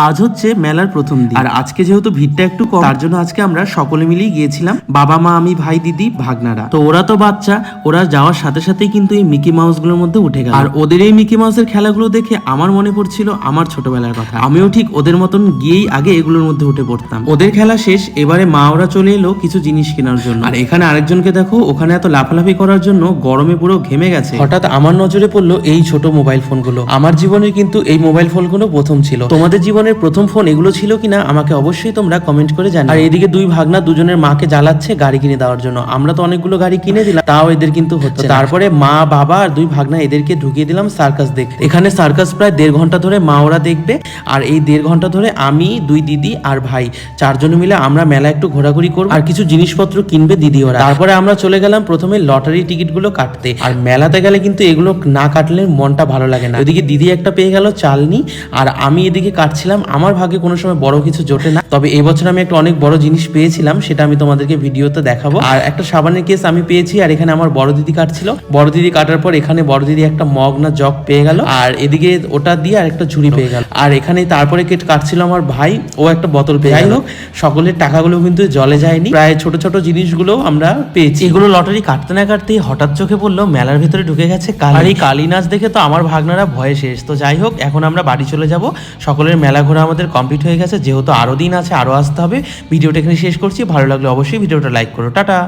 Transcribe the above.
আজ হচ্ছে মেলার প্রথম দিন, আর আজকে যেহেতু ভিড়টা একটু কম, তার জন্য আজকে আমরা সকলে মিলেই গিয়েছিলাম, বাবা মা আমি ভাই দিদি ভাগনারা। তো ওরা তো বাচ্চা, ওরা যাওয়ার সাথে সাথেই কিন্তু এই মিকি মাউস গুলোর মধ্যে উঠে গেল। আর ওদের এই মিকি মাউসের খেলাগুলো দেখে আমার মনে পড়ছিল আমার ছোটবেলার কথা। আমিও ঠিক ওদের মতন গিয়েই আগে এগুলোর মধ্যে উঠে পড়তাম। ওদের খেলা শেষ, এবারে মা ওরা চলে এলো কিছু জিনিস কেনার জন্য। আর এখানে আরেকজনকে দেখো, ওখানে এত লাফালাফি করার জন্য গরমে পুরো ঘেমে গেছে। হঠাৎ আমার নজরে পড়লো এই ছোট মোবাইল ফোনগুলো। আমার জীবনে কিন্তু এই মোবাইল ফোনগুলো প্রথম ছিল। তোমাদের জীবনের প্রথম ফোন এগুলো ছিল কিনা আমাকে অবশ্যই তোমরা কমেন্ট করে জানাও। আর এদিকে দুই ভাগনা দুজনের মাকে জ্বালাচ্ছে গাড়ি কিনে দেওয়ার জন্য। আমরা তো অনেকগুলো গাড়ি কিনে দিলাম, তাও এদের কিন্তু হচ্ছে না। তারপরে মা বাবা আর দুই ভাগনা এদেরকে ঢুকিয়ে দিলাম সার্কাস দেখতে। এখানে সার্কাস প্রায় 1.5 ঘন্টা ধরে মা ওরা দেখবে, আর এই 1.5 ঘন্টা ধরে আমি, দুই দিদি আর ভাই চারজন মিলে আমরা মেলা একটু ঘোরাঘুরি করবো আর কিছু জিনিসপত্র কিনবে দিদি ওরা। তারপরে আমরা চলে গেলাম প্রথমে লটারি টিকিট গুলো কাটতে। আর মেলাতে গেলে কিন্তু এগুলো না কাটলে মনটা ভালো লাগে না। ওদিকে দিদি একটা পেয়ে গেল চালনি, আর আমি এদিকে কাটছিলাম। আমার ভাগে কোনো সময় বড় কিছু জোটে না, তবে এবছর আমি একটা অনেক বড় জিনিস পেয়েছিলাম, সেটা আমি তোমাদেরকে ভিডিওতে দেখাবো। আর একটা সাবানের কেস আমি পেয়েছি, আর এখানে আমার বড় দিদি কাটছিল। বড় দিদি কাটার পর এখানে বড় দিদি একটা মগ না জগ পেয়ে গেল, আর এদিকে ওটা দিয়ে আর একটা ঝুড়ি পেয়ে গেল। আর এখানে তারপরে কাটছিল আমার ভাই, ও একটা বোতল পেয়ে গেল। সকলের টাকাগুলো কিন্তু জলে যায়নি, প্রায় ছোট ছোট জিনিসগুলো আমরা পেয়েছি। এগুলো লটারি কাটতে না কাটতেই হঠাৎ চোখে পড়লো মেলার ভিতরে ঢুকে গেছে কালী। আর এই কালী নাচ দেখে তো আমার ভাগনারা ভয়ে শেষ। তো যাই হোক, এখন আমরা বাড়ি চলে যাব। সকলের মেলা ঘোরা আমাদের কমপ্লিট হয়ে গেছে, যেহেতু আরো দিন আছে, আরো আসতে হবে। ভিডিওটা এখানে শেষ করছি। ভালো লাগলে অবশ্যই ভিডিওটা লাইক করো। টাটা।